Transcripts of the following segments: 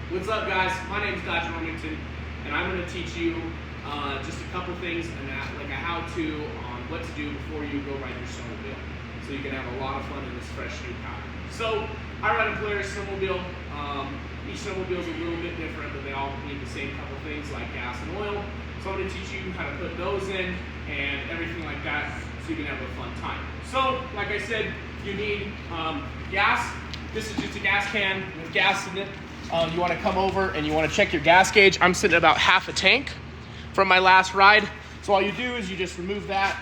What's up, guys? My name is Dodger Remington, and I'm going to teach you just a couple things and like a how-to on what to do before you go ride your snowmobile, so you can have a lot of fun in this fresh new car. So I ride a Polaris snowmobile. Each snowmobile is a little bit different, but they all need the same couple things like gas and oil. So I'm going to teach you how to put those in and everything like that, so you can have a fun time. So, like I said, you need gas. This is just a gas can with gas in it. You want to come over and you want to check your gas gauge. I'm sitting at about half a tank from my last ride. So all you do is you just remove that,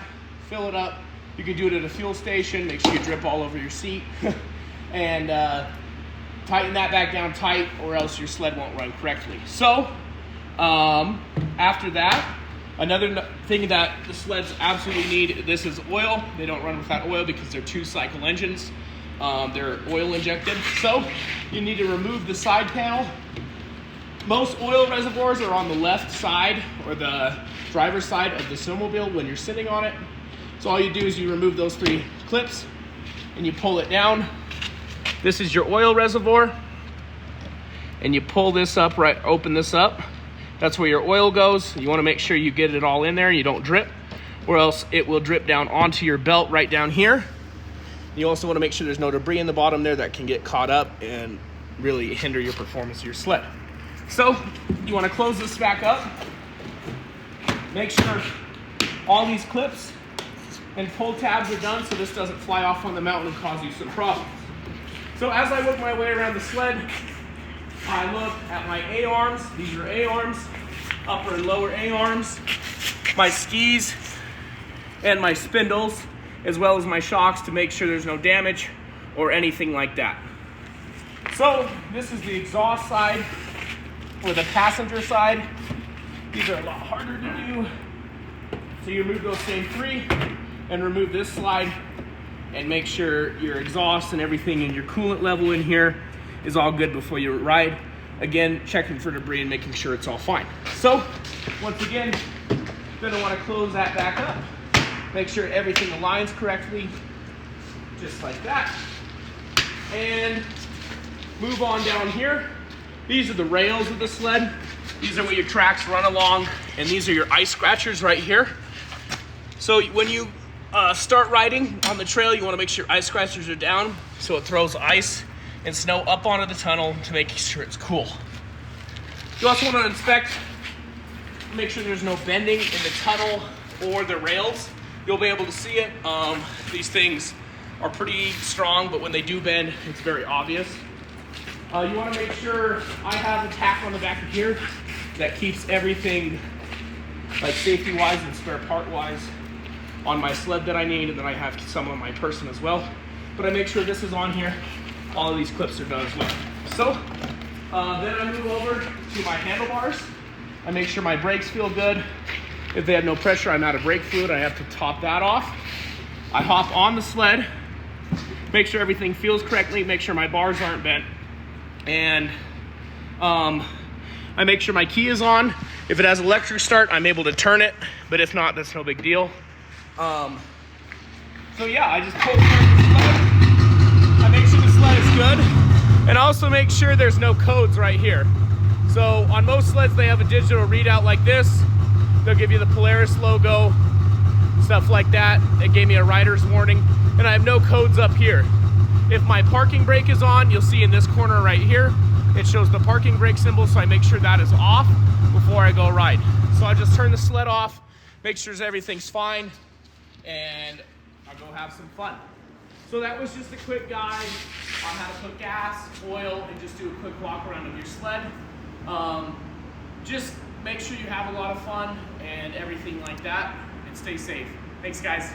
fill it up. You can do it at a fuel station. Make sure you drip all over your seat. And tighten that back down tight, or else your sled won't run correctly. So after that, another thing that the sleds absolutely need, this is oil. They don't run without oil because they're 2-cycle engines. They're oil injected. So you need to remove the side panel. Most oil reservoirs are on the left side or the driver's side of the snowmobile when you're sitting on it. So all you do is you remove those 3 clips and you pull it down. This is your oil reservoir. And you pull this up, right, open this up. That's where your oil goes. You want to make sure you get it all in there and you don't drip, or else it will drip down onto your belt right down here. You also want to make sure there's no debris in the bottom there that can get caught up and really hinder your performance of your sled. So you want to close this back up. Make sure all these clips and pull tabs are done so this doesn't fly off on the mountain and cause you some problems. So as I work my way around the sled, I look at my A-arms. These are A-arms, upper and lower A-arms, my skis, and my spindles, as well as my shocks to make sure there's no damage or anything like that. So this is the exhaust side or the passenger side. These are a lot harder to do. So you remove those same 3 and remove this slide and make sure your exhaust and everything and your coolant level in here is all good before you ride. Again, checking for debris and making sure it's all fine. So once again, then I want to close that back up. Make sure everything aligns correctly, just like that. And move on down here. These are the rails of the sled. These are where your tracks run along, and these are your ice scratchers right here. So when you start riding on the trail, you want to make sure your ice scratchers are down so it throws ice and snow up onto the tunnel to make sure it's cool. You also want to inspect, make sure there's no bending in the tunnel or the rails. You'll be able to see it. These things are pretty strong, but when they do bend, it's very obvious. You want to make sure I have a tack on the back of here that keeps everything, like safety-wise and spare part-wise, on my sled that I need, and then I have some on my person as well. But I make sure this is on here. All of these clips are done as well. So then I move over to my handlebars. I make sure my brakes feel good. If they have no pressure, I'm out of brake fluid. I have to top that off. I hop on the sled, make sure everything feels correctly, make sure my bars aren't bent, and I make sure my key is on. If it has electric start, I'm able to turn it, but if not, that's no big deal. So yeah, I just pull the sled. I make sure the sled is good, and also make sure there's no codes right here. So on most sleds, they have a digital readout like this. They'll give you the Polaris logo, stuff like that. It gave me a rider's warning, and I have no codes up here. If my parking brake is on, you'll see in this corner right here, it shows the parking brake symbol, so I make sure that is off before I go ride. So I just turn the sled off, make sure everything's fine, and I'll go have some fun. So that was just a quick guide on how to put gas, oil, and just do a quick walk around of your sled. Just make sure you have a lot of fun and everything like that, and stay safe. Thanks, guys.